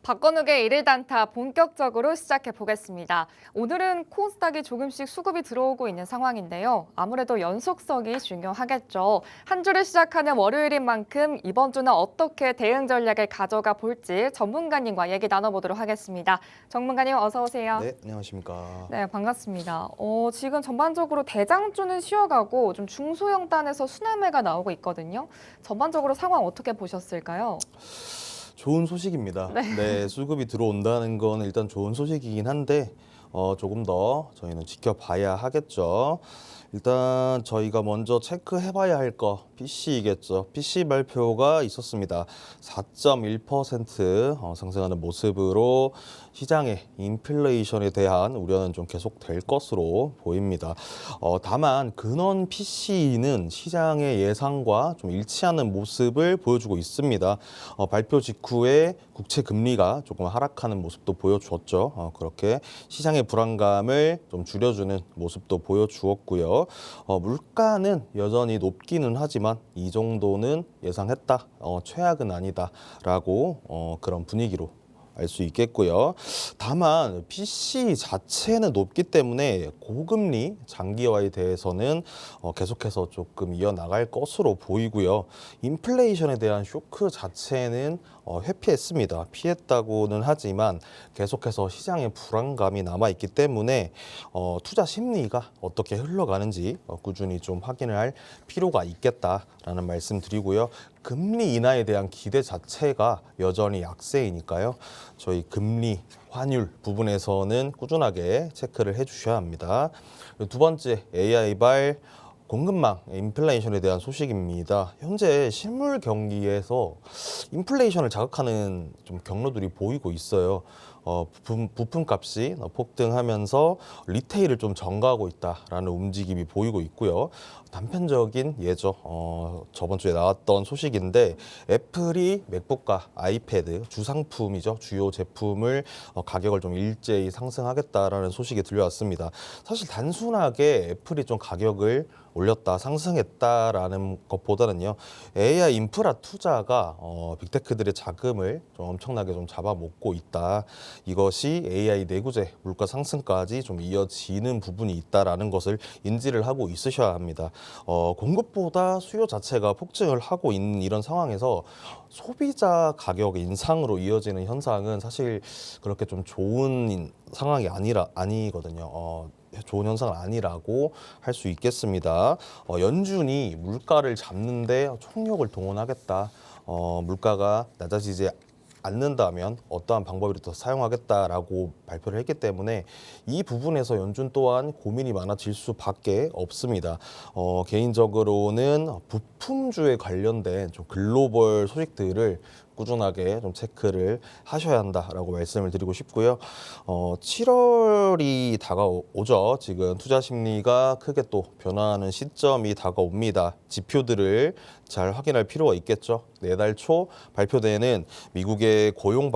박건욱의 일일 단타 본격적으로 시작해 보겠습니다. 오늘은 코스닥이 조금씩 수급이 들어오고 있는 상황인데요. 아무래도 연속성이 중요하겠죠. 한 주를 시작하는 월요일인 만큼 이번 주는 어떻게 대응 전략을 가져가 볼지 전문가님과 얘기 나눠보도록 하겠습니다. 전문가님 어서 오세요. 네, 안녕하십니까. 네, 반갑습니다. 지금 전반적으로 대장주는 쉬어가고 좀 중소형 단에서 순환매가 나오고 있거든요. 전반적으로 상황 어떻게 보셨을까요? 좋은 소식입니다. 네, 수급이 들어온다는 건 일단 좋은 소식이긴 한데 조금 더 저희는 지켜봐야 하겠죠. 일단 저희가 먼저 체크해봐야 할 거 PC이겠죠. PC 발표가 있었습니다. 4.1% 상승하는 모습으로 시장의 인플레이션에 대한 우려는 좀 계속될 것으로 보입니다. 다만 근원 PC는 시장의 예상과 좀 일치하는 모습을 보여주고 있습니다. 발표 직후에 국채 금리가 조금 하락하는 모습도 보여주었죠. 그렇게 시장의 불안감을 좀 줄여주는 모습도 보여주었고요. 물가는 여전히 높기는 하지만 이 정도는 예상했다. 최악은 아니다라고 그런 분위기로 알 수 있겠고요. 다만 PC 자체는 높기 때문에 고금리 장기화에 대해서는 계속해서 조금 이어나갈 것으로 보이고요. 인플레이션에 대한 쇼크 자체는 회피했습니다. 피했다고는 하지만 계속해서 시장의 불안감이 남아있기 때문에 투자 심리가 어떻게 흘러가는지 꾸준히 좀 확인을 할 필요가 있겠다라는 말씀 드리고요. 금리 인하에 대한 기대 자체가 여전히 약세이니까요. 저희 금리, 환율 부분에서는 꾸준하게 체크를 해주셔야 합니다. 두 번째, AI발 공급망 인플레이션에 대한 소식입니다. 현재 실물 경기에서 인플레이션을 자극하는 좀 경로들이 보이고 있어요. 부품값이 폭등하면서 리테일을 좀 전가하고 있다라는 움직임이 보이고 있고요. 단편적인 예죠. 저번 주에 나왔던 소식인데 애플이 맥북과 아이패드 주상품이죠. 주요 제품을 가격을 좀 일제히 상승하겠다라는 소식이 들려왔습니다. 사실 단순하게 애플이 좀 가격을 올렸다, 상승했다라는 것보다는요. AI 인프라 투자가 빅테크들의 자금을 좀 엄청나게 좀 잡아먹고 있다. 이것이 AI 내구재 물가 상승까지 좀 이어지는 부분이 있다라는 것을 인지를 하고 있으셔야 합니다. 공급보다 수요 자체가 폭증을 하고 있는 이런 상황에서 소비자 가격 인상으로 이어지는 현상은 사실 그렇게 좀 좋은 상황이 아니거든요. 좋은 현상은 아니라고 할 수 있겠습니다. 연준이 물가를 잡는데 총력을 동원하겠다. 물가가 낮아지지 않는다면 어떠한 방법을 더 사용하겠다라고 발표를 했기 때문에 이 부분에서 연준 또한 고민이 많아질 수밖에 없습니다. 개인적으로는 부품주에 관련된 좀 글로벌 소식들을 꾸준하게 좀 체크를 하셔야 한다라고 말씀을 드리고 싶고요. 7월이 다가오죠. 지금 투자 심리가 크게 또 변화하는 시점이 다가옵니다. 지표들을 잘 확인할 필요가 있겠죠. 내달 초 발표되는 미국의 고용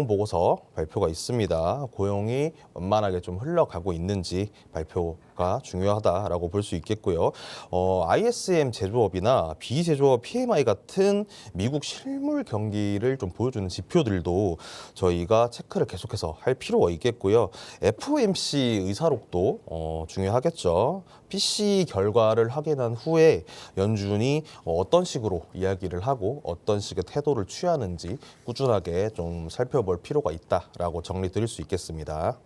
보고서 발표가 있습니다. 고용이 원만하게 좀 흘러가고 있는지 발표가 중요하다라고 볼 수 있겠고요. ISM 제조업이나 비제조업 PMI 같은 미국 실물 경기를 좀 보여주는 지표들도 저희가 체크를 계속해서 할 필요가 있겠고요. FOMC 의사록도 중요하겠죠. PC 결과를 확인한 후에 연준이 어떤 식으로 이야기를 하고 어떤 식의 태도를 취하는지 꾸준하게 좀 살펴볼 필요가 있다라고 정리 드릴 수 있겠습니다.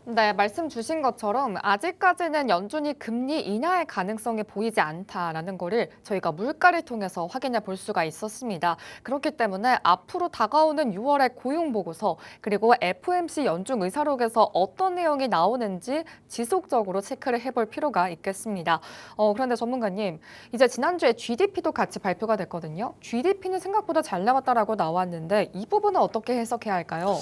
네, 말씀 주신 것처럼 아직까지는 연준이 금리 인하의 가능성이 보이지 않다라는 거를 저희가 물가를 통해서 확인해 볼 수가 있었습니다. 그렇기 때문에 앞으로 다가오는 6월의 고용보고서 그리고 FOMC 연중 의사록에서 어떤 내용이 나오는지 지속적으로 체크를 해볼 필요가 있겠습니다. 그런데 전문가님, 이제 지난주에 GDP도 같이 발표가 됐거든요. GDP는 생각보다 잘 나왔다라고 나왔는데 이 부분은 어떻게 해석해야 할까요?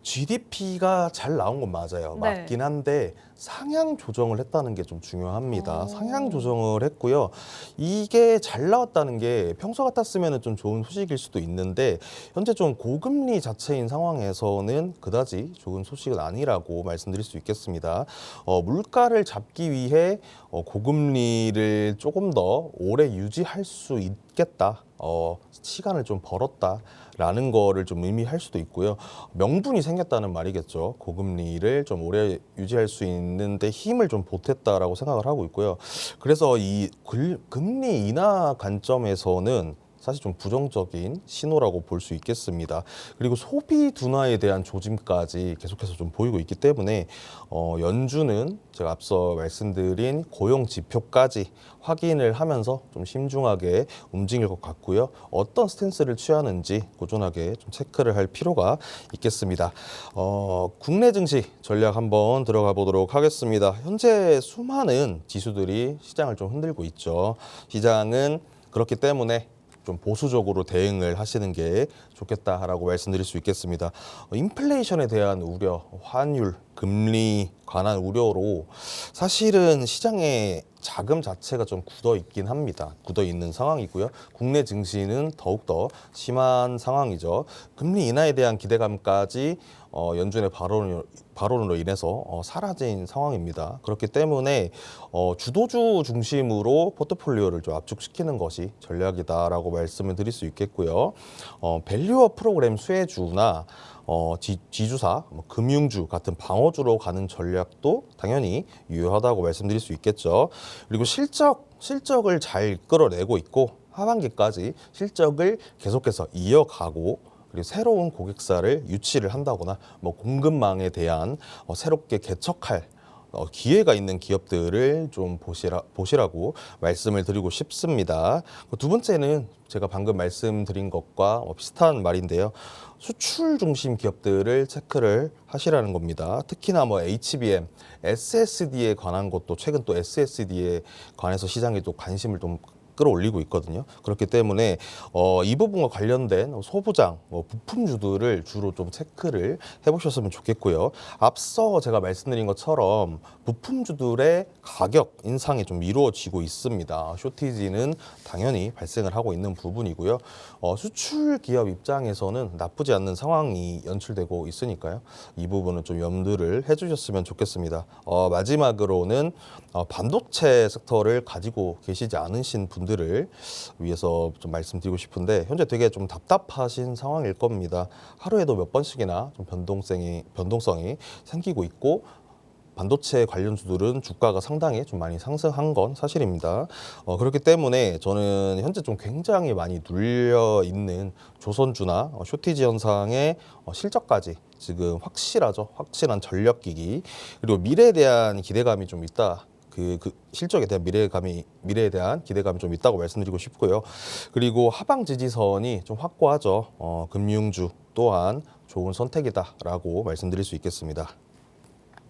GDP가 잘 나온 건 맞아요. 네. 맞긴 한데 상향 조정을 했다는 게 좀 중요합니다. 상향 오. 조정을 했고요. 이게 잘 나왔다는 게 평소 같았으면 좀 좋은 소식일 수도 있는데 현재 좀 고금리 자체인 상황에서는 그다지 좋은 소식은 아니라고 말씀드릴 수 있겠습니다. 물가를 잡기 위해 고금리를 조금 더 오래 유지할 수 있겠다. 시간을 좀 벌었다라는 거를 좀 의미할 수도 있고요. 명분이 생겼다는 말이겠죠. 고금리를 좀 오래 유지할 수 있는데 힘을 좀 보탰다라고 생각을 하고 있고요. 그래서 이 금리 인하 관점에서는 사실 좀 부정적인 신호라고 볼 수 있겠습니다. 그리고 소비 둔화에 대한 조짐까지 계속해서 좀 보이고 있기 때문에 연준은 제가 앞서 말씀드린 고용 지표까지 확인을 하면서 좀 신중하게 움직일 것 같고요. 어떤 스탠스를 취하는지 꾸준하게 좀 체크를 할 필요가 있겠습니다. 국내 증시 전략 한번 들어가 보도록 하겠습니다. 현재 수많은 지수들이 시장을 좀 흔들고 있죠. 시장은 그렇기 때문에 좀 보수적으로 대응을 하시는 게 좋겠다라고 말씀드릴 수 있겠습니다. 인플레이션에 대한 우려, 환율, 금리 관한 우려로 사실은 시장의 자금 자체가 좀 굳어 있긴 합니다. 굳어 있는 상황이고요. 국내 증시는 더욱더 심한 상황이죠. 금리 인하에 대한 기대감까지 연준의 발언으로 인해서 사라진 상황입니다. 그렇기 때문에 주도주 중심으로 포트폴리오를 좀 압축시키는 것이 전략이다라고 말씀을 드릴 수 있겠고요. 밸류어 프로그램 수혜주나 지주사, 금융주 같은 방어주로 가는 전략도 당연히 유효하다고 말씀드릴 수 있겠죠. 그리고 실적을 잘 끌어내고 있고 하반기까지 실적을 계속해서 이어가고 그리고 새로운 고객사를 유치를 한다거나 공급망에 대한 새롭게 개척할 기회가 있는 기업들을 좀 보시라고 말씀을 드리고 싶습니다. 두 번째는 제가 방금 말씀드린 것과 비슷한 말인데요. 수출 중심 기업들을 체크를 하시라는 겁니다. 특히나 HBM, SSD에 관한 것도 최근 또 SSD에 관해서 시장에 또 관심을 좀 끌어올리고 있거든요. 그렇기 때문에 이 부분과 관련된 소부장, 부품주들을 주로 좀 체크를 해보셨으면 좋겠고요. 앞서 제가 말씀드린 것처럼 부품주들의 가격 인상이 좀 이루어지고 있습니다. 쇼티지는 당연히 발생을 하고 있는 부분이고요. 수출 기업 입장에서는 나쁘지 않는 상황이 연출되고 있으니까요. 이 부분은 좀 염두를 해주셨으면 좋겠습니다. 마지막으로는 반도체 섹터를 가지고 계시지 않으신 분들을 위해서 좀 말씀드리고 싶은데 현재 되게 좀 답답하신 상황일 겁니다. 하루에도 몇 번씩이나 좀 변동성이 생기고 있고 반도체 관련주들은 주가가 상당히 좀 많이 상승한 건 사실입니다. 그렇기 때문에 저는 현재 좀 굉장히 많이 눌려 있는 조선주나 쇼티지 현상의 실적까지 지금 확실하죠. 확실한 전력기기 그리고 미래에 대한 기대감이 좀 있다. 그 실적에 대한 미래에 대한 기대감이 좀 있다고 말씀드리고 싶고요. 그리고 하방 지지선이 좀 확고하죠. 금융주 또한 좋은 선택이다라고 말씀드릴 수 있겠습니다.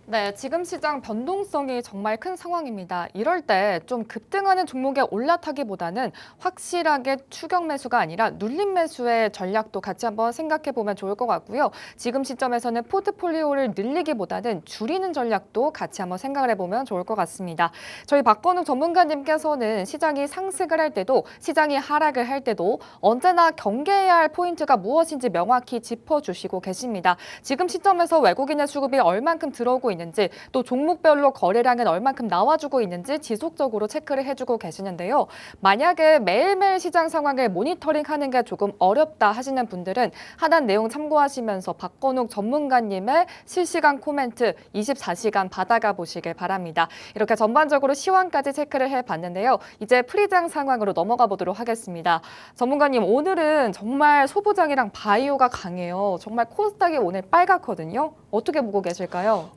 네, 지금 시장 변동성이 정말 큰 상황입니다. 이럴 때 좀 급등하는 종목에 올라타기보다는 확실하게 추격 매수가 아니라 눌림 매수의 전략도 같이 한번 생각해 보면 좋을 것 같고요. 지금 시점에서는 포트폴리오를 늘리기보다는 줄이는 전략도 같이 한번 생각을 해보면 좋을 것 같습니다. 저희 박건욱 전문가님께서는 시장이 상승을 할 때도 시장이 하락을 할 때도 언제나 경계해야 할 포인트가 무엇인지 명확히 짚어주시고 계십니다. 지금 시점에서 외국인의 수급이 얼만큼 들어오고 있는지 또 종목별로 거래량은 얼만큼 나와주고 있는지 지속적으로 체크를 해주고 계시는데요. 만약에 매일매일 시장 상황을 모니터링하는 게 조금 어렵다 하시는 분들은 하단 내용 참고하시면서 박건욱 전문가님의 실시간 코멘트 24시간 받아가 보시길 바랍니다. 이렇게 전반적으로 시황까지 체크를 해봤는데요. 이제 프리장 상황으로 넘어가 보도록 하겠습니다. 전문가님, 오늘은 정말 소부장이랑 바이오가 강해요. 정말 코스닥이 오늘 빨갛거든요. 어떻게 보고 계실까요?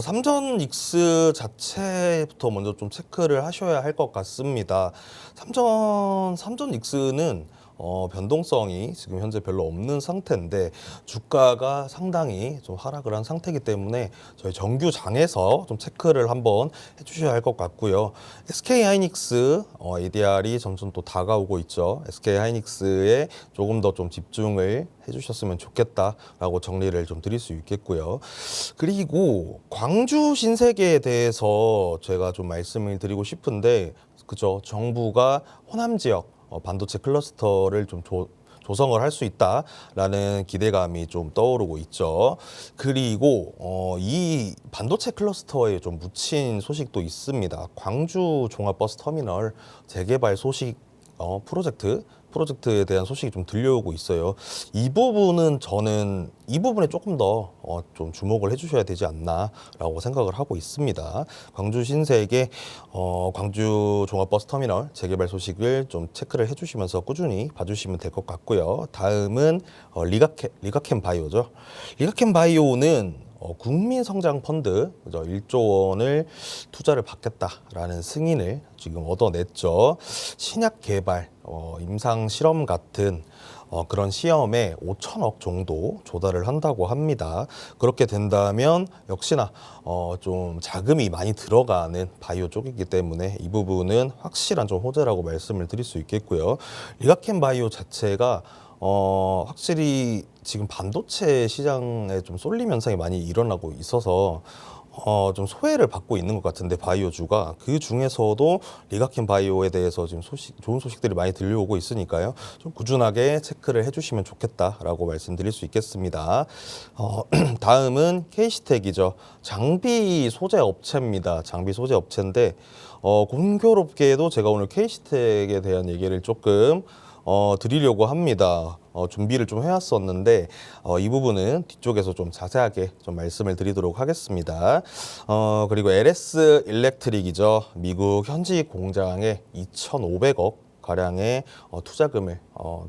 삼전 익스 자체부터 먼저 좀 체크를 하셔야 할 것 같습니다. 삼전 익스는 변동성이 지금 현재 별로 없는 상태인데 주가가 상당히 좀 하락을 한 상태이기 때문에 저희 정규장에서 좀 체크를 한번 해주셔야 할 것 같고요. SK 하이닉스 ADR이 점점 또 다가오고 있죠. SK 하이닉스에 조금 더 좀 집중을 해주셨으면 좋겠다라고 정리를 좀 드릴 수 있겠고요. 그리고 광주 신세계에 대해서 제가 좀 말씀을 드리고 싶은데, 그죠? 정부가 호남 지역 반도체 클러스터를 좀 조성을 할 수 있다라는 기대감이 좀 떠오르고 있죠. 그리고 이 반도체 클러스터에 좀 묻힌 소식도 있습니다. 광주 종합버스 터미널 재개발 소식 프로젝트 프로젝트에 대한 소식이 좀 들려오고 있어요. 이 부분은 저는 이 부분에 조금 더 좀 주목을 해주셔야 되지 않나라고 생각을 하고 있습니다. 광주 신세계 광주 종합버스터미널 재개발 소식을 좀 체크를 해주시면서 꾸준히 봐주시면 될 것 같고요. 다음은 리가캠 바이오죠. 리가캠 바이오는 국민성장펀드 1조 원을 투자를 받겠다라는 승인을 지금 얻어냈죠. 신약 개발, 임상 실험 같은 그런 시험에 5천억 정도 조달을 한다고 합니다. 그렇게 된다면 역시나 좀 자금이 많이 들어가는 바이오 쪽이기 때문에 이 부분은 확실한 좀 호재라고 말씀을 드릴 수 있겠고요. 리가캠 바이오 자체가 확실히 지금 반도체 시장에 좀 쏠림 현상이 많이 일어나고 있어서 좀 소외를 받고 있는 것 같은데 바이오주가 그 중에서도 리가캠 바이오에 대해서 지금 좋은 소식들이 많이 들려오고 있으니까요. 좀 꾸준하게 체크를 해주시면 좋겠다라고 말씀드릴 수 있겠습니다. 다음은 KC텍이죠. 장비 소재 업체입니다. 장비 소재 업체인데 공교롭게도 제가 오늘 KC텍에 대한 얘기를 조금 드리려고 합니다. 준비를 좀 해왔었는데 이 부분은 뒤쪽에서 좀 자세하게 좀 말씀을 드리도록 하겠습니다. 그리고 LS 일렉트릭이죠. 미국 현지 공장에 2,500억 가량의 투자금을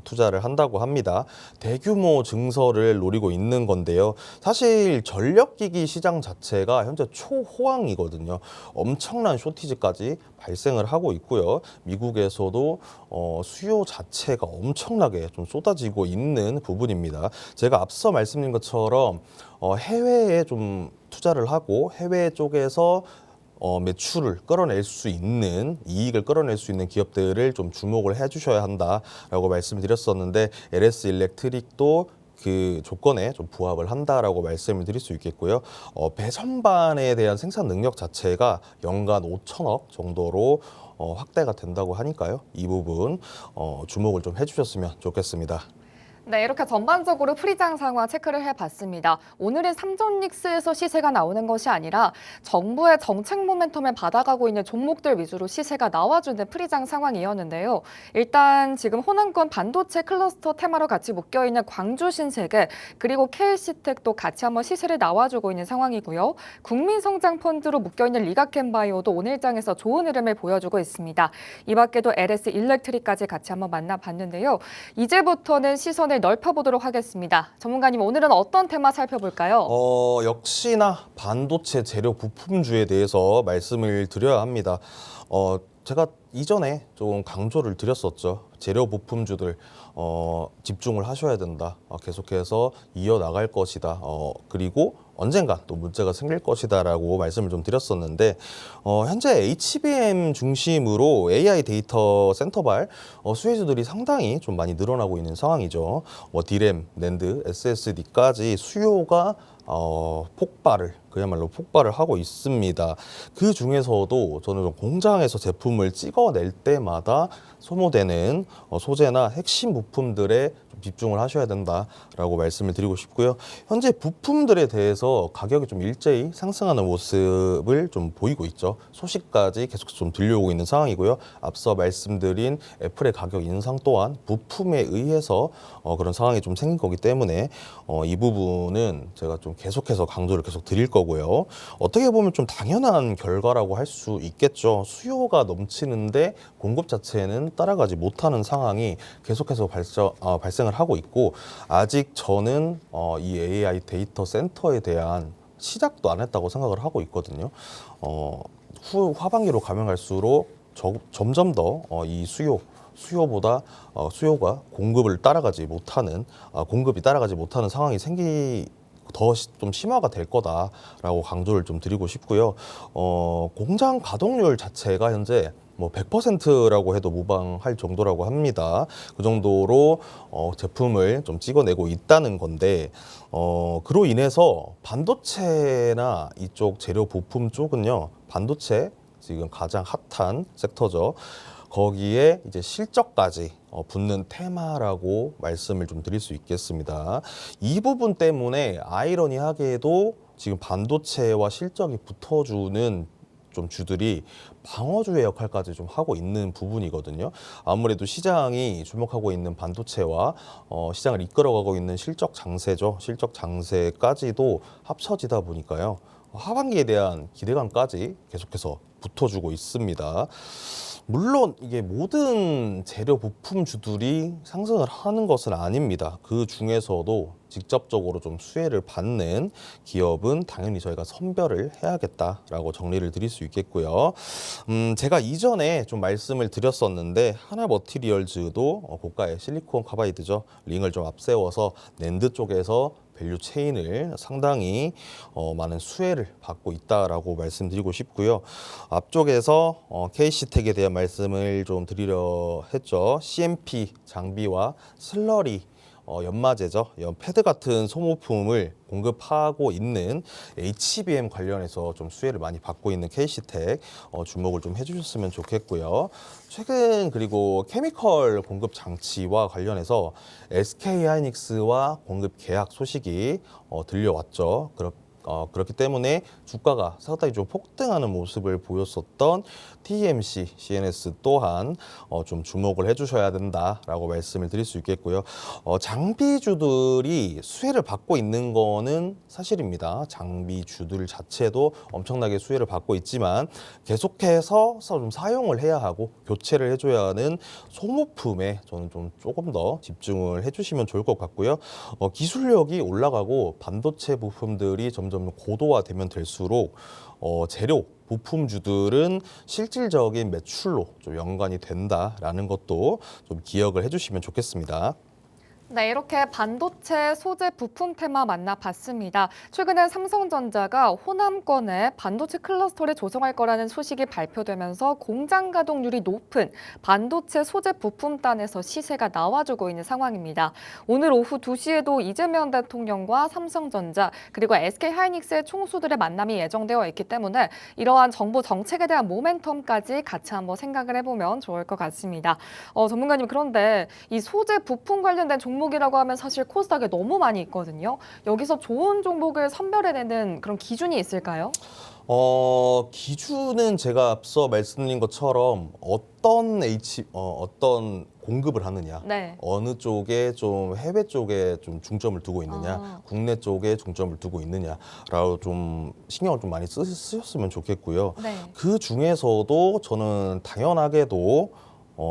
투자를 한다고 합니다. 대규모 증설을 노리고 있는 건데요. 사실 전력기기 시장 자체가 현재 초호황이거든요. 엄청난 쇼티지까지 발생을 하고 있고요. 미국에서도 수요 자체가 엄청나게 좀 쏟아지고 있는 부분입니다. 제가 앞서 말씀드린 것처럼 해외에 좀 투자를 하고 해외 쪽에서 매출을 끌어낼 수 있는 이익을 끌어낼 수 있는 기업들을 좀 주목을 해주셔야 한다라고 말씀드렸었는데 LS 일렉트릭도 그 조건에 좀 부합을 한다라고 말씀을 드릴 수 있겠고요. 배선반에 대한 생산 능력 자체가 연간 5천억 정도로 확대가 된다고 하니까요. 이 부분 주목을 좀 해주셨으면 좋겠습니다. 네, 이렇게 전반적으로 프리장 상황 체크를 해봤습니다. 오늘은 삼성닉스에서 시세가 나오는 것이 아니라 정부의 정책 모멘텀을 받아가고 있는 종목들 위주로 시세가 나와주는 프리장 상황이었는데요. 일단 지금 호남권 반도체 클러스터 테마로 같이 묶여있는 광주 신세계 그리고 KC텍도 같이 한번 시세를 나와주고 있는 상황이고요. 국민성장펀드로 묶여있는 리가캠 바이오도 오늘장에서 좋은 흐름을 보여주고 있습니다. 이 밖에도 LS 일렉트릭까지 같이 한번 만나봤는데요. 이제부터는 시선을 넓혀보도록 하겠습니다. 전문가님, 오늘은 어떤 테마 살펴볼까요? 역시나 반도체 재료 부품주에 대해서 말씀을 드려야 합니다. 제가 이전에 좀 강조를 드렸었죠. 재료 부품주들 집중을 하셔야 된다. 계속해서 이어나갈 것이다. 그리고 언젠가 또 문제가 생길 것이다라고 말씀을 좀 드렸었는데 현재 HBM 중심으로 AI 데이터 센터발 수혜주들이 상당히 좀 많이 늘어나고 있는 상황이죠. 디램, 낸드, SSD까지 수요가 그야말로 폭발을 하고 있습니다. 그 중에서도 저는 공장에서 제품을 찍어낼 때마다 소모되는 소재나 핵심 부품들에 좀 집중을 하셔야 된다라고 말씀을 드리고 싶고요. 현재 부품들에 대해서 가격이 좀 일제히 상승하는 모습을 좀 보이고 있죠. 소식까지 계속 좀 들려오고 있는 상황이고요. 앞서 말씀드린 애플의 가격 인상 또한 부품에 의해서 그런 상황이 좀 생긴 거기 때문에 이 부분은 제가 좀 계속해서 강조를 계속 드릴 거고요. 어떻게 보면 좀 당연한 결과라고 할 수 있겠죠. 수요가 넘치는데 공급 자체는 따라가지 못하는 상황이 계속해서 발생을 하고 있고 아직 저는 이 AI 데이터 센터에 대한 시작도 안 했다고 생각을 하고 있거든요. 하반기로 가면 갈수록 점점 더 이 수요보다 수요가 공급이 따라가지 못하는 상황이 더 좀 심화가 될 거다라고 강조를 좀 드리고 싶고요. 공장 가동률 자체가 현재 100%라고 해도 무방할 정도라고 합니다. 그 정도로 제품을 좀 찍어내고 있다는 건데 그로 인해서 반도체나 이쪽 재료 부품 쪽은요. 반도체 지금 가장 핫한 섹터죠. 거기에 이제 실적까지 붙는 테마라고 말씀을 좀 드릴 수 있겠습니다. 이 부분 때문에 아이러니하게도 지금 반도체와 실적이 붙어주는 좀 주들이 방어주의 역할까지 좀 하고 있는 부분이거든요. 아무래도 시장이 주목하고 있는 반도체와 시장을 이끌어가고 있는 실적 장세죠. 실적 장세까지도 합쳐지다 보니까요. 하반기에 대한 기대감까지 계속해서 붙어주고 있습니다. 물론 이게 모든 재료 부품주들이 상승을 하는 것은 아닙니다. 그 중에서도 직접적으로 좀 수혜를 받는 기업은 당연히 저희가 선별을 해야겠다라고 정리를 드릴 수 있겠고요. 제가 이전에 좀 말씀을 드렸었는데 하나머티리얼즈도 고가의 실리콘 카바이드죠. 링을 좀 앞세워서 낸드 쪽에서 밸류 체인을 상당히 많은 수혜를 받고 있다라고 말씀드리고 싶고요. 앞쪽에서 KC텍에 대한 말씀을 좀 드리려 했죠. CMP 장비와 슬러리 연마제죠. 패드 같은 소모품을 공급하고 있는 HBM 관련해서 좀 수혜를 많이 받고 있는 KC텍 주목을 좀 해주셨으면 좋겠고요. 최근 그리고 케미컬 공급 장치와 관련해서 SK하이닉스와 공급 계약 소식이 들려왔죠. 그렇기 때문에 주가가 상당히 좀 폭등하는 모습을 보였었던 TMC, CNS 또한 좀 주목을 해주셔야 된다라고 말씀을 드릴 수 있겠고요. 장비주들이 수혜를 받고 있는 거는 사실입니다. 장비주들 자체도 엄청나게 수혜를 받고 있지만 계속해서 좀 사용을 해야 하고 교체를 해줘야 하는 소모품에 저는 좀 조금 더 집중을 해주시면 좋을 것 같고요. 기술력이 올라가고 반도체 부품들이 점점 고도화되면 될수록 재료 부품주들은 실질적인 매출로 좀 연관이 된다라는 것도 좀 기억을 해주시면 좋겠습니다. 네, 이렇게 반도체 소재 부품 테마 만나봤습니다. 최근에 삼성전자가 호남권에 반도체 클러스터를 조성할 거라는 소식이 발표되면서 공장 가동률이 높은 반도체 소재 부품단에서 시세가 나와주고 있는 상황입니다. 오늘 오후 2시에도 이재명 대통령과 삼성전자 그리고 SK하이닉스의 총수들의 만남이 예정되어 있기 때문에 이러한 정부 정책에 대한 모멘텀까지 같이 한번 생각을 해보면 좋을 것 같습니다. 전문가님, 그런데 이 소재 부품 관련된 종목이라고 하면 사실 코스닥에 너무 많이 있거든요. 여기서 좋은 종목을 선별해내는 그런 기준이 있을까요? 기준은 제가 앞서 말씀드린 것처럼 어떤 공급을 하느냐, 네. 어느 쪽에 좀 해외 쪽에 좀 중점을 두고 있느냐, 아. 국내 쪽에 중점을 두고 있느냐라고 좀 신경을 좀 많이 쓰셨으면 좋겠고요. 네. 그 중에서도 저는 당연하게도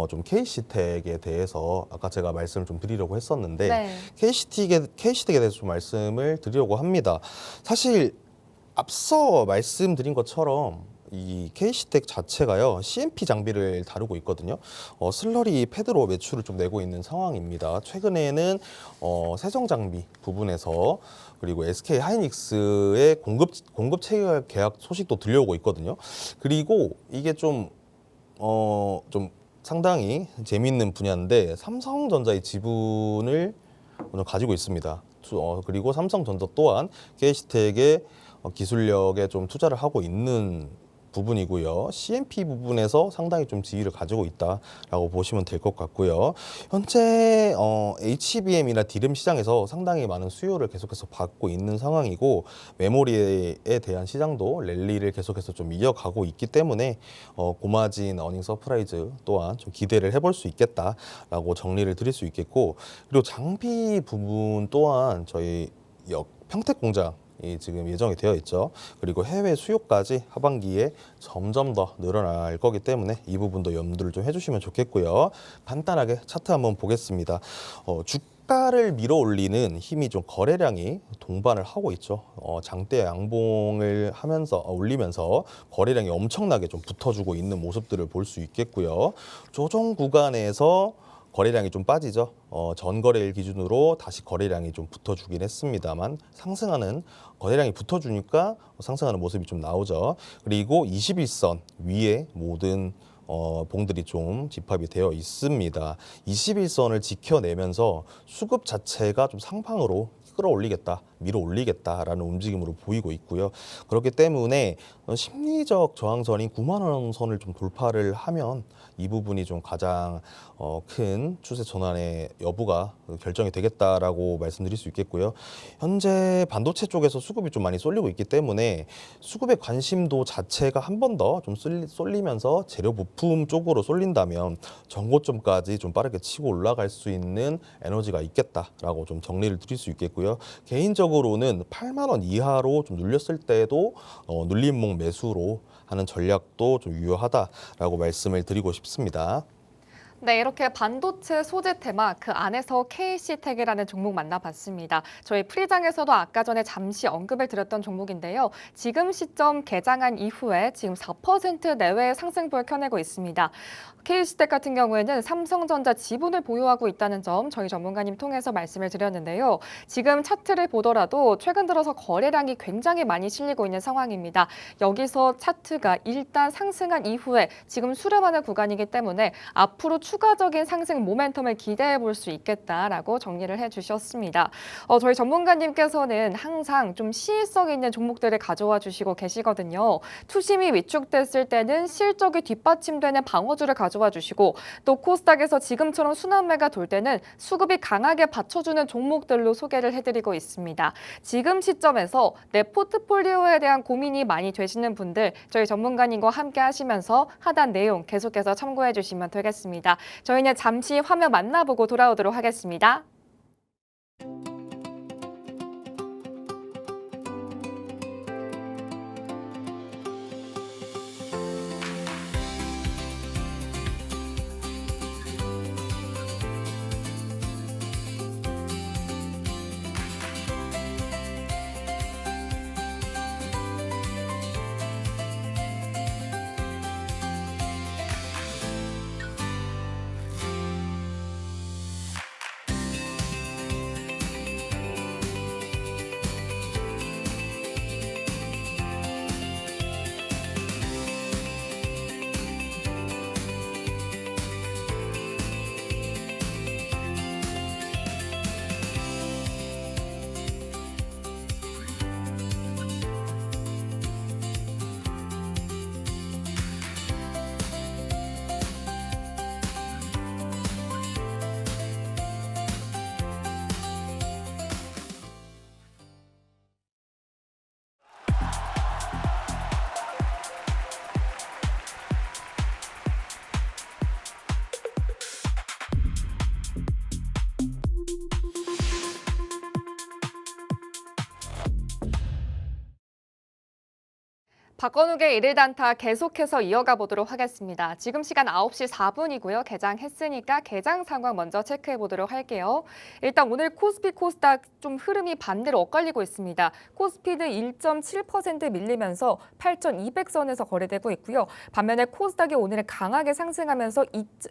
좀 KC텍에 대해서 아까 제가 말씀을 좀 드리려고 했었는데 네. KC텍에 대해서 좀 말씀을 드리려고 합니다. 사실 앞서 말씀드린 것처럼 이 KC텍 자체가요 CMP 장비를 다루고 있거든요. 슬러리 패드로 매출을 좀 내고 있는 상황입니다. 최근에는 세정 장비 부분에서 그리고 SK 하이닉스의 공급 체결 계약 소식도 들려오고 있거든요. 그리고 이게 좀 상당히 재미있는 분야인데 삼성전자의 지분을 가지고 있습니다. 그리고 삼성전자 또한 KC텍의 기술력에 좀 투자를 하고 있는 부분이고요. CMP 부분에서 상당히 좀 지위를 가지고 있다라고 보시면 될 것 같고요. 현재 HBM이나 디램 시장에서 상당히 많은 수요를 계속해서 받고 있는 상황이고 메모리에 대한 시장도 랠리를 계속해서 좀 이어가고 있기 때문에 고마진 어닝 서프라이즈 또한 좀 기대를 해볼 수 있겠다라고 정리를 드릴 수 있겠고 그리고 장비 부분 또한 저희 평택 공장 지금 예정이 되어 있죠. 그리고 해외 수요까지 하반기에 점점 더 늘어날 거기 때문에 이 부분도 염두를 좀 해주시면 좋겠고요. 간단하게 차트 한번 보겠습니다. 주가를 밀어올리는 힘이 좀 거래량이 동반을 하고 있죠. 장대 양봉을 하면서 올리면서 거래량이 엄청나게 좀 붙어주고 있는 모습들을 볼 수 있겠고요. 조정 구간에서 거래량이 좀 빠지죠. 전거래일 기준으로 다시 거래량이 좀 붙어주긴 했습니다만 상승하는 거래량이 붙어주니까 상승하는 모습이 좀 나오죠. 그리고 21선 위에 모든 봉들이 좀 집합이 되어 있습니다. 21선을 지켜내면서 수급 자체가 좀 상방으로 끌어올리겠다. 밀어 올리겠다라는 움직임으로 보이고 있고요. 그렇기 때문에 심리적 저항선인 9만 원 선을 좀 돌파를 하면 이 부분이 좀 가장 큰 추세 전환의 여부가 결정이 되겠다라고 말씀드릴 수 있겠고요. 현재 반도체 쪽에서 수급이 좀 많이 쏠리고 있기 때문에 수급의 관심도 자체가 한 번 더 좀 쏠리면서 재료 부품 쪽으로 쏠린다면 전고점까지 좀 빠르게 치고 올라갈 수 있는 에너지가 있겠다라고 좀 정리를 드릴 수 있겠고요. 개인적으로는 8만 원 이하로 좀 눌렸을 때도 눌림목 매수로 하는 전략도 좀 유효하다라고 말씀을 드리고 싶습니다. 네, 이렇게 반도체 소재 테마 그 안에서 KC텍이라는 종목 만나봤습니다. 저희 프리장에서도 아까 전에 잠시 언급을 드렸던 종목인데요. 지금 시점 개장한 이후에 지금 4% 내외의 상승폭을 켜내고 있습니다. KC텍 같은 경우에는 삼성전자 지분을 보유하고 있다는 점 저희 전문가님 통해서 말씀을 드렸는데요. 지금 차트를 보더라도 최근 들어서 거래량이 굉장히 많이 실리고 있는 상황입니다. 여기서 차트가 일단 상승한 이후에 지금 수렴하는 구간이기 때문에 앞으로 추가적인 상승 모멘텀을 기대해 볼 수 있겠다라고 정리를 해주셨습니다. 저희 전문가님께서는 항상 좀 시의성 있는 종목들을 가져와 주시고 계시거든요. 투심이 위축됐을 때는 실적이 뒷받침되는 방어주를 가져와 주시고 또 코스닥에서 지금처럼 순환매가 돌 때는 수급이 강하게 받쳐주는 종목들로 소개를 해드리고 있습니다. 지금 시점에서 내 포트폴리오에 대한 고민이 많이 되시는 분들 저희 전문가님과 함께 하시면서 하단 내용 계속해서 참고해 주시면 되겠습니다. 저희는 잠시 화면 만나보고 돌아오도록 하겠습니다. 박건욱의 일일 단타 계속해서 이어가 보도록 하겠습니다. 지금 시간 9시 4분이고요. 개장했으니까 개장 상황 먼저 체크해 보도록 할게요. 일단 오늘 코스피 코스닥 좀 흐름이 반대로 엇갈리고 있습니다. 코스피는 1.7% 밀리면서 8,200선에서 거래되고 있고요. 반면에 코스닥이 오늘은 강하게 상승하면서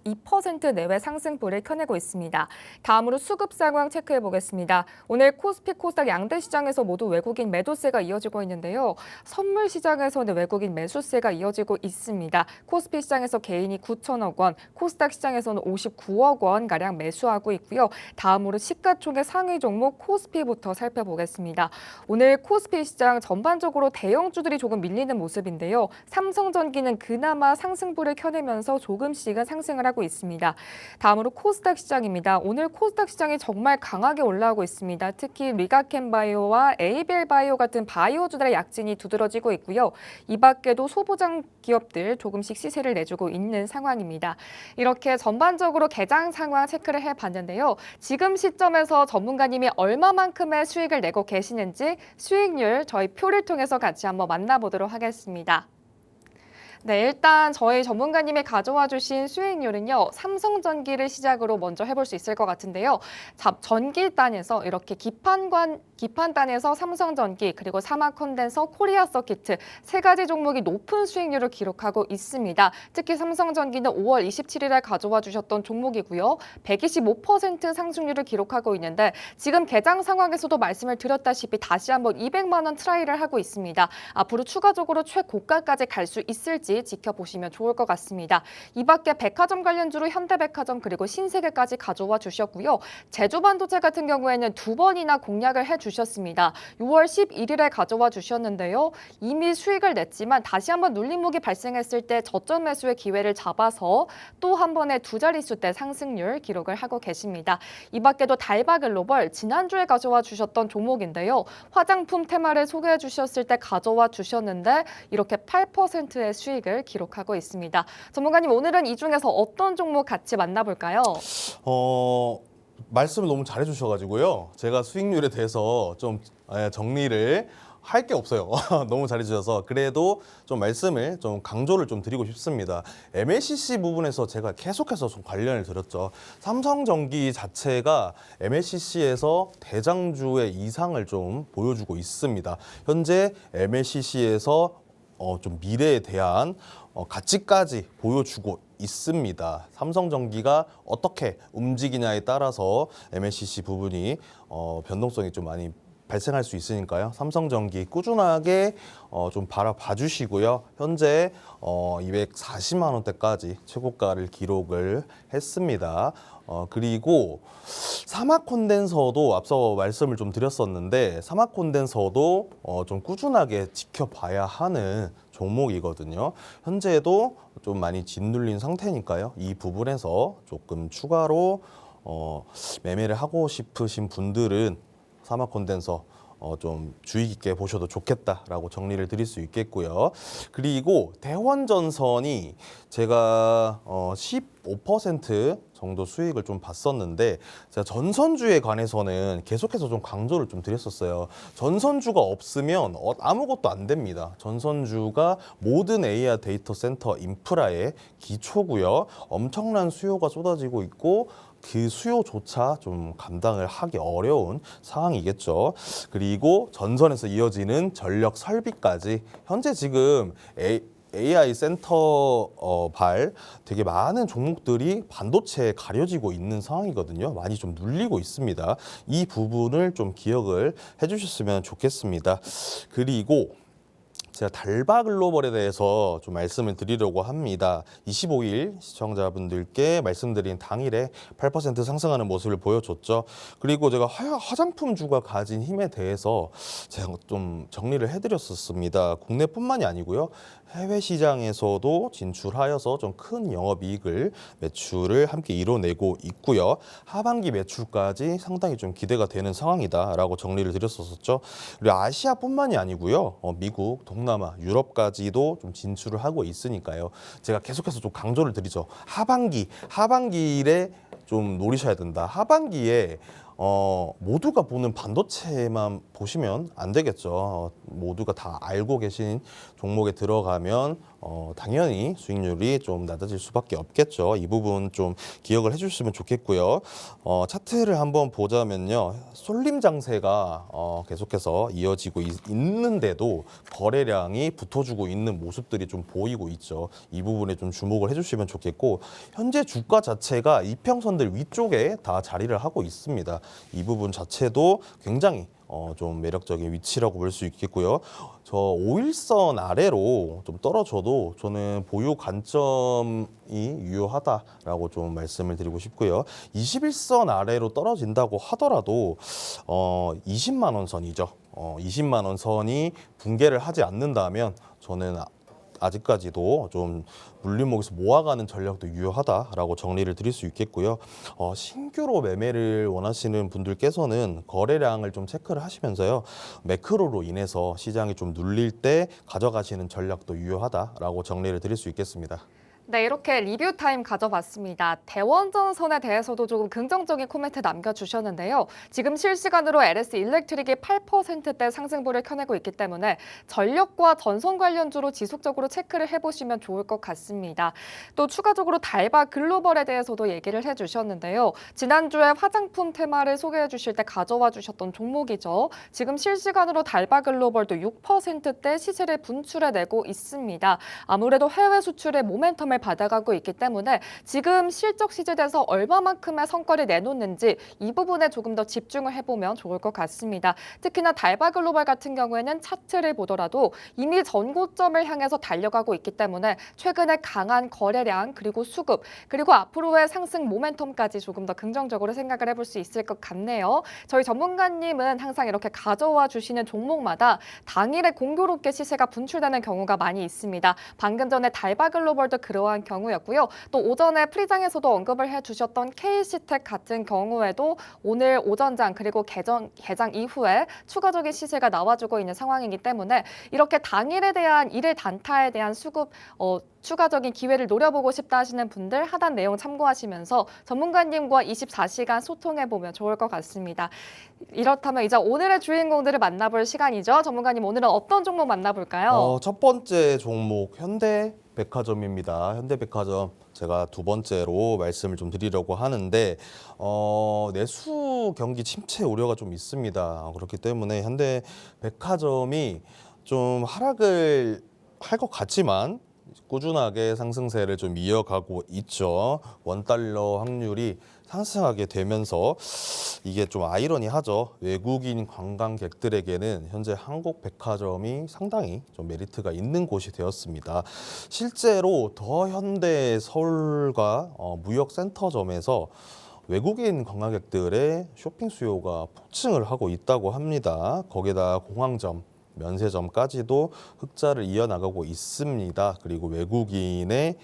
2% 내외 상승폭을 켜내고 있습니다. 다음으로 수급 상황 체크해 보겠습니다. 오늘 코스피 코스닥 양대 시장에서 모두 외국인 매도세가 이어지고 있는데요. 선물 시장에서 외국인 매수세가 이어지고 있습니다. 코스피 시장에서 개인이 9천억 원, 코스닥 시장에서는 59억 원 가량 매수하고 있고요. 다음으로 시가총액 상위 종목 코스피부터 살펴보겠습니다. 오늘 코스피 시장 전반적으로 대형주들이 조금 밀리는 모습인데요. 삼성전기는 그나마 상승폭을 켜내면서 조금씩은 상승을 하고 있습니다. 다음으로 코스닥 시장입니다. 오늘 코스닥 시장이 정말 강하게 올라오고 있습니다. 특히 리가켄바이오와 에이벨바이오 같은 바이오주들의 약진이 두드러지고 있고요. 이 밖에도 소보장 기업들 조금씩 시세를 내주고 있는 상황입니다. 이렇게 전반적으로 개장 상황 체크를 해봤는데요. 지금 시점에서 전문가님이 얼마만큼의 수익을 내고 계시는지 수익률 저희 표를 통해서 같이 한번 만나보도록 하겠습니다. 네, 일단 저희 전문가님이 가져와 주신 수익률은요. 삼성전기를 시작으로 먼저 해볼 수 있을 것 같은데요. 전기단에서 이렇게 기판단에서 삼성전기 그리고 사마컨덴서, 코리아서키트 세 가지 종목이 높은 수익률을 기록하고 있습니다. 특히 삼성전기는 5월 27일에 가져와 주셨던 종목이고요. 125% 상승률을 기록하고 있는데 지금 개장 상황에서도 말씀을 드렸다시피 다시 한번 200만 원 트라이를 하고 있습니다. 앞으로 추가적으로 최고가까지 갈 수 있을지 될지 지켜보시면 좋을 것 같습니다. 이 밖에 백화점 관련주로 현대백화점 그리고 신세계까지 가져와 주셨고요. 제주반도체 같은 경우에는 두 번이나 공략을 해주셨습니다. 6월 11일에 가져와 주셨는데요. 이미 수익을 냈지만 다시 한번 눌림목이 발생했을 때 저점 매수의 기회를 잡아서 또 한 번에 두 자릿수대 상승률 기록을 하고 계십니다. 이 밖에도 달바글로벌 지난주에 가져와 주셨던 종목인데요. 화장품 테마를 소개해 주셨을 때 가져와 주셨는데 이렇게 8%의 수익을 기록하고 있습니다. 전문가님, 오늘은 이 중에서 어떤 종목 같이 만나볼까요? 말씀을 너무 잘해 주셔가지고요. 제가 수익률에 대해서 좀 정리를 할 게 없어요. 너무 잘해 주셔서 그래도 좀 말씀을 좀 강조를 좀 드리고 싶습니다. MLCC 부분에서 제가 계속해서 좀 관련을 드렸죠. 삼성전기 자체가 MLCC에서 대장주의 이상을 좀 보여주고 있습니다. 현재 MLCC에서 좀 미래에 대한 가치까지 보여주고 있습니다. 삼성전기가 어떻게 움직이냐에 따라서 MLCC 부분이 변동성이 좀 많이 발생할 수 있으니까요. 삼성전기 꾸준하게 좀 바라봐 주시고요. 현재 240만 원대까지 최고가를 기록을 했습니다. 그리고 사막 콘덴서도 앞서 말씀을 좀 드렸었는데 사막 콘덴서도 좀 꾸준하게 지켜봐야 하는 종목이거든요. 현재도 좀 많이 짓눌린 상태니까요. 이 부분에서 조금 추가로 매매를 하고 싶으신 분들은 사막 콘덴서 좀 주의 깊게 보셔도 좋겠다라고 정리를 드릴 수 있겠고요. 그리고 대원전선이 제가 15% 정도 수익을 좀 봤었는데 제가 전선주에 관해서는 계속해서 좀 강조를 좀 드렸었어요. 전선주가 없으면 아무것도 안 됩니다. 전선주가 모든 AI 데이터 센터 인프라의 기초고요. 엄청난 수요가 쏟아지고 있고 그 수요조차 좀 감당을 하기 어려운 상황이겠죠. 그리고 전선에서 이어지는 전력 설비까지 현재 지금 AI 센터 발 되게 많은 종목들이 반도체에 가려지고 있는 상황이거든요. 많이 좀 눌리고 있습니다. 이 부분을 좀 기억을 해주셨으면 좋겠습니다. 그리고 제가 달바글로벌에 대해서 좀 말씀을 드리려고 합니다. 25일 시청자분들께 말씀드린 당일에 8% 상승하는 모습을 보여줬죠. 그리고 제가 화장품주가 가진 힘에 대해서 제가 좀 정리를 해드렸었습니다. 국내뿐만이 아니고요. 해외 시장에서도 진출하여서 좀 큰 영업이익을 매출을 함께 이뤄내고 있고요. 하반기 매출까지 상당히 좀 기대가 되는 상황이다라고 정리를 드렸었죠. 그리고 아시아뿐만이 아니고요. 미국, 동남아, 유럽까지도 좀 진출을 하고 있으니까요. 제가 계속해서 좀 강조를 드리죠. 하반기에 좀 노리셔야 된다. 하반기에 모두가 보는 반도체만 보시면 안 되겠죠. 모두가 다 알고 계신 종목에 들어가면 당연히 수익률이 좀 낮아질 수밖에 없겠죠. 이 부분 좀 기억을 해주시면 좋겠고요. 차트를 한번 보자면요. 쏠림 장세가 계속해서 이어지고 있는데도 거래량이 붙어주고 있는 모습들이 좀 보이고 있죠. 이 부분에 좀 주목을 해주시면 좋겠고 현재 주가 자체가 이평선들 위쪽에 다 자리를 하고 있습니다. 이 부분 자체도 굉장히 좀 매력적인 위치라고 볼 수 있겠고요. 저 5일선 아래로 좀 떨어져도 저는 보유 관점이 유효하다라고 좀 말씀을 드리고 싶고요. 21선 아래로 떨어진다고 하더라도 20만 원 선이죠. 20만 원 선이 붕괴를 하지 않는다면 저는 아직까지도 좀 물림목에서 모아가는 전략도 유효하다라고 정리를 드릴 수 있겠고요. 신규로 매매를 원하시는 분들께서는 거래량을 좀 체크를 하시면서요. 매크로로 인해서 시장이 좀 눌릴 때 가져가시는 전략도 유효하다라고 정리를 드릴 수 있겠습니다. 네, 이렇게 리뷰 타임 가져봤습니다. 대원전선에 대해서도 조금 긍정적인 코멘트 남겨주셨는데요. 지금 실시간으로 LS 일렉트릭이 8%대 상승보를 켜내고 있기 때문에 전력과 전선 관련주로 지속적으로 체크를 해보시면 좋을 것 같습니다. 또 추가적으로 달바 글로벌에 대해서도 얘기를 해주셨는데요. 지난주에 화장품 테마를 소개해 주실 때 가져와 주셨던 종목이죠. 지금 실시간으로 달바 글로벌도 6%대 시세를 분출해내고 있습니다. 아무래도 해외 수출의 모멘텀을 받아가고 있기 때문에 지금 실적 시즌에서 얼마만큼의 성과를 내놓는지 이 부분에 조금 더 집중을 해보면 좋을 것 같습니다. 특히나 달바글로벌 같은 경우에는 차트를 보더라도 이미 전고점을 향해서 달려가고 있기 때문에 최근에 강한 거래량 그리고 수급 그리고 앞으로의 상승 모멘텀까지 조금 더 긍정적으로 생각을 해볼 수 있을 것 같네요. 저희 전문가님은 항상 이렇게 가져와 주시는 종목마다 당일에 공교롭게 시세가 분출되는 경우가 많이 있습니다. 방금 전에 달바글로벌도 그러한 경우였고요. 또 오전에 프리장에서도 언급을 해주셨던 KC텍 같은 경우에도 오늘 오전장 그리고 개장 이후에 추가적인 시세가 나와주고 있는 상황이기 때문에 이렇게 당일에 대한 일일 단타에 대한 수급 추가적인 기회를 노려보고 싶다 하시는 분들 하단 내용 참고하시면서 전문가님과 24시간 소통해보면 좋을 것 같습니다. 이렇다면 이제 오늘의 주인공들을 만나볼 시간이죠. 전문가님 오늘은 어떤 종목 만나볼까요? 첫 번째 종목 현대백화점입니다. 현대백화점 제가 두 번째로 말씀을 좀 드리려고 하는데 내수 경기 침체 우려가 좀 있습니다. 그렇기 때문에 현대백화점이 좀 하락을 할 것 같지만 꾸준하게 상승세를 좀 이어가고 있죠. 원달러 확률이 상승하게 되면서 이게 좀 아이러니하죠. 외국인 관광객들에게는 현재 한국 백화점이 상당히 좀 메리트가 있는 곳이 되었습니다. 실제로 더 현대 서울과 무역센터점에서 외국인 관광객들의 쇼핑 수요가 폭증을 하고 있다고 합니다. 거기다 공항점, 면세점까지도 흑자를 이어나가고 있습니다. 그리고 외국인의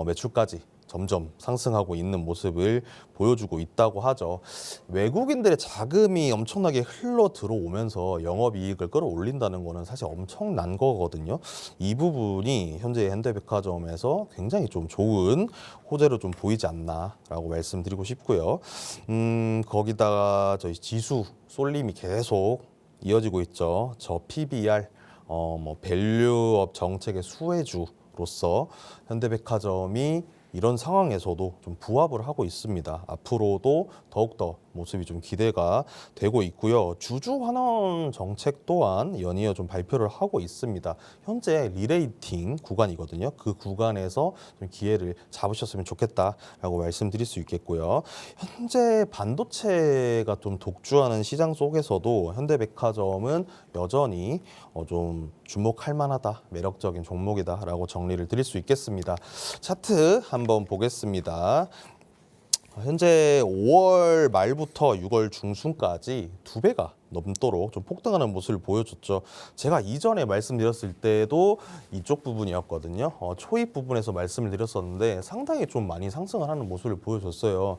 매출까지 점점 상승하고 있는 모습을 보여주고 있다고 하죠. 외국인들의 자금이 엄청나게 흘러 들어오면서 영업이익을 끌어올린다는 거는 사실 엄청난 거거든요. 이 부분이 현재 현대백화점에서 굉장히 좀 좋은 호재로 좀 보이지 않나라고 말씀드리고 싶고요. 거기다가 저희 지수 쏠림이 계속 이어지고 있죠. 저 PBR, 밸류업 정책의 수혜주로서 현대백화점이 이런 상황에서도 좀 부합을 하고 있습니다. 앞으로도 더욱더 모습이 좀 기대가 되고 있고요. 주주 환원 정책 또한 연이어 좀 발표를 하고 있습니다. 현재 리레이팅 구간이거든요. 그 구간에서 좀 기회를 잡으셨으면 좋겠다라고 말씀드릴 수 있겠고요. 현재 반도체가 좀 독주하는 시장 속에서도 현대백화점은 여전히 좀 주목할 만하다, 매력적인 종목이다라고 정리를 드릴 수 있겠습니다. 차트 한번 보겠습니다. 현재 5월 말부터 6월 중순까지 2배가 넘도록 좀 폭등하는 모습을 보여줬죠. 제가 이전에 말씀드렸을 때도 이쪽 부분이었거든요. 초입 부분에서 말씀을 드렸었는데 상당히 좀 많이 상승을 하는 모습을 보여줬어요.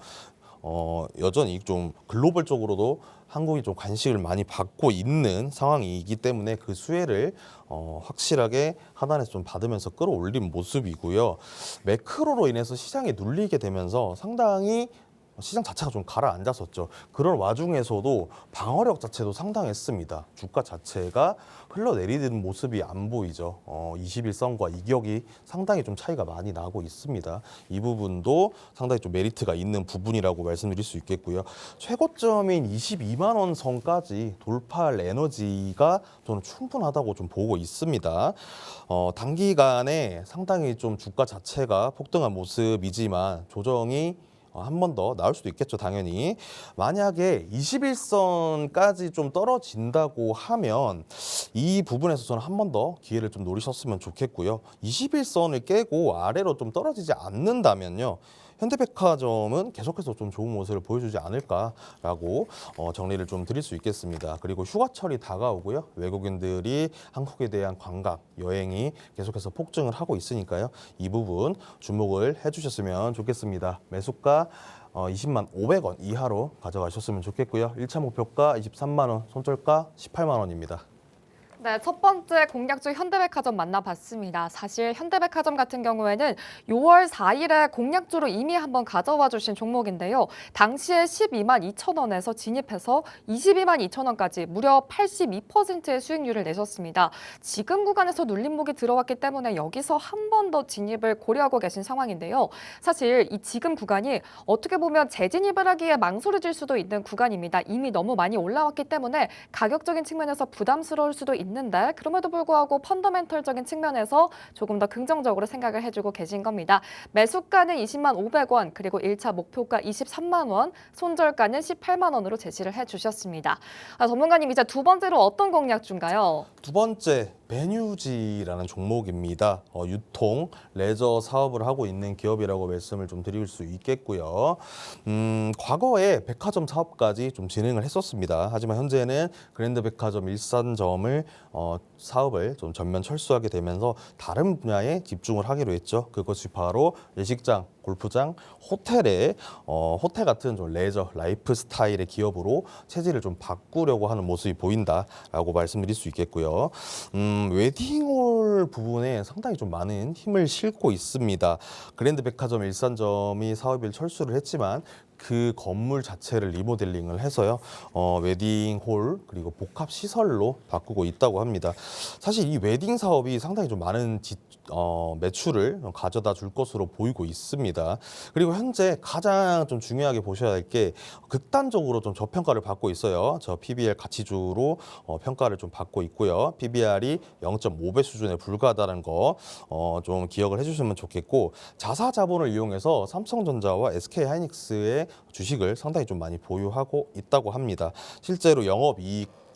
여전히 좀 글로벌적으로도 한국이 좀 관심을 많이 받고 있는 상황이기 때문에 그 수혜를 확실하게 하단에서 좀 받으면서 끌어올린 모습이고요. 매크로로 인해서 시장이 눌리게 되면서 상당히 시장 자체가 좀 가라앉았었죠. 그런 와중에서도 방어력 자체도 상당했습니다. 주가 자체가 흘러내리는 모습이 안 보이죠. 21선과 이격이 상당히 좀 차이가 많이 나고 있습니다. 이 부분도 상당히 좀 메리트가 있는 부분이라고 말씀드릴 수 있겠고요. 최고점인 22만 원 선까지 돌파할 에너지가 저는 충분하다고 좀 보고 있습니다. 단기간에 상당히 좀 주가 자체가 폭등한 모습이지만 조정이 한 번 더 나올 수도 있겠죠, 당연히. 만약에 21선까지 좀 떨어진다고 하면 이 부분에서 저는 한 번 더 기회를 좀 노리셨으면 좋겠고요. 21선을 깨고 아래로 좀 떨어지지 않는다면요. 현대백화점은 계속해서 좀 좋은 모습을 보여주지 않을까라고 정리를 좀 드릴 수 있겠습니다. 그리고 휴가철이 다가오고요. 외국인들이 한국에 대한 관광, 여행이 계속해서 폭증을 하고 있으니까요. 이 부분 주목을 해주셨으면 좋겠습니다. 매수가 20만 500원 이하로 가져가셨으면 좋겠고요. 1차 목표가 23만 원, 손절가 18만 원입니다. 네, 첫 번째 공략주 현대백화점 만나봤습니다. 사실 현대백화점 같은 경우에는 6월 4일에 공략주로 이미 한번 가져와 주신 종목인데요. 당시에 12만 2천 원에서 진입해서 22만 2천 원까지 무려 82%의 수익률을 내셨습니다. 지금 구간에서 눌림목이 들어왔기 때문에 여기서 한 번 더 진입을 고려하고 계신 상황인데요. 사실 이 지금 구간이 어떻게 보면 재진입을 하기에 망설여질 수도 있는 구간입니다. 이미 너무 많이 올라왔기 때문에 가격적인 측면에서 부담스러울 수도 있는 있는데 그럼에도 불구하고 펀더멘털적인 측면에서 조금 더 긍정적으로 생각을 해주고 계신 겁니다. 매수가는 20만 500원, 그리고 1차 목표가 23만 원, 손절가는 18만 원으로 제시를 해주셨습니다. 전문가님, 이제 두 번째로 어떤 공략주인가요? 두 번째, 베뉴지라는 종목입니다. 유통, 레저 사업을 하고 있는 기업이라고 말씀을 좀 드릴 수 있겠고요. 과거에 백화점 사업까지 좀 진행을 했었습니다. 하지만 현재는 그랜드 백화점 일산점을 사업을 좀 전면 철수하게 되면서 다른 분야에 집중을 하기로 했죠. 그것이 바로 예식장, 골프장, 호텔 같은 좀 레저, 라이프 스타일의 기업으로 체질을 좀 바꾸려고 하는 모습이 보인다라고 말씀드릴 수 있겠고요. 웨딩홀 부분에 상당히 좀 많은 힘을 싣고 있습니다. 그랜드 백화점 일산점이 사업을 철수를 했지만 그 건물 자체를 리모델링을 해서요, 웨딩홀 그리고 복합 시설로 바꾸고 있다고 합니다. 사실 이 웨딩 사업이 상당히 좀 많은 매출을 가져다 줄 것으로 보이고 있습니다. 그리고 현재 가장 좀 중요하게 보셔야 할 게 극단적으로 좀 저평가를 받고 있어요. 저 PBR 가치주로 평가를 좀 받고 있고요. PBR이 0.5배 수준에 불과하다는 거 좀 기억을 해주시면 좋겠고, 자사 자본을 이용해서 삼성전자와 SK하이닉스의 주식을 상당히 좀 많이 보유하고 있다고 합니다. 실제로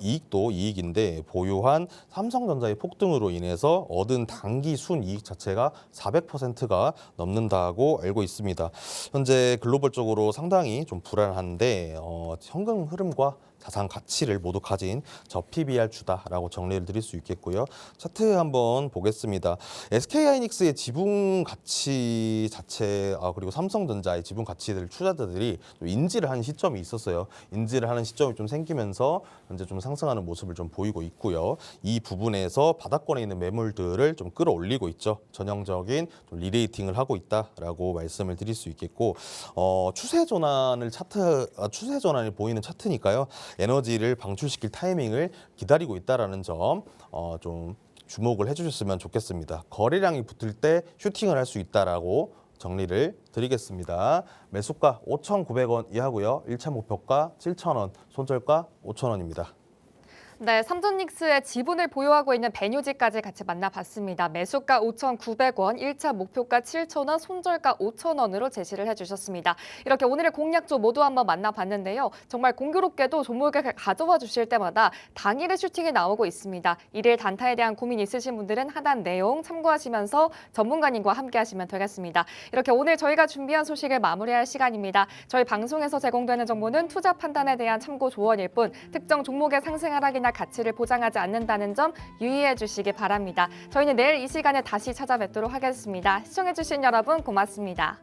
이익도 이익인데 보유한 삼성전자의 폭등으로 인해서 얻은 당기 순이익 자체가 400%가 넘는다고 알고 있습니다. 현재 글로벌적으로 상당히 좀 불안한데 현금 흐름과 자산 가치를 모두 가진 저 PBR 주다라고 정리를 드릴 수 있겠고요. 차트 한번 보겠습니다. SK하이닉스의 지분 가치 자체 그리고 삼성전자의 지분 가치들 투자자들이 좀 인지를 하는 시점이 있었어요. 인지를 하는 시점이 좀 생기면서 현재 좀 상승하는 모습을 좀 보이고 있고요. 이 부분에서 바닥권에 있는 매물들을 좀 끌어올리고 있죠. 전형적인 좀 리레이팅을 하고 있다라고 말씀을 드릴 수 있겠고, 추세 전환을 보이는 차트니까요. 에너지를 방출시킬 타이밍을 기다리고 있다라는 점 좀 주목을 해주셨으면 좋겠습니다. 거래량이 붙을 때 슈팅을 할 수 있다라고 정리를 드리겠습니다. 매수가 5,900원 이하고요. 1차 목표가 7,000원, 손절가 5,000원입니다. 네, 삼성닉스의 지분을 보유하고 있는 베뉴지까지 같이 만나봤습니다. 매수가 5,900원, 1차 목표가 7,000원, 손절가 5,000원으로 제시를 해주셨습니다. 이렇게 오늘의 공략주 모두 한번 만나봤는데요. 정말 공교롭게도 종목을 가져와 주실 때마다 당일의 슈팅이 나오고 있습니다. 일일 단타에 대한 고민 있으신 분들은 하단 내용 참고하시면서 전문가님과 함께 하시면 되겠습니다. 이렇게 오늘 저희가 준비한 소식을 마무리할 시간입니다. 저희 방송에서 제공되는 정보는 투자 판단에 대한 참고 조언일 뿐 특정 종목의 상승 하락이나 가치를 보장하지 않는다는 점 유의해 주시기 바랍니다. 저희는 내일 이 시간에 다시 찾아뵙도록 하겠습니다. 시청해 주신 여러분 고맙습니다.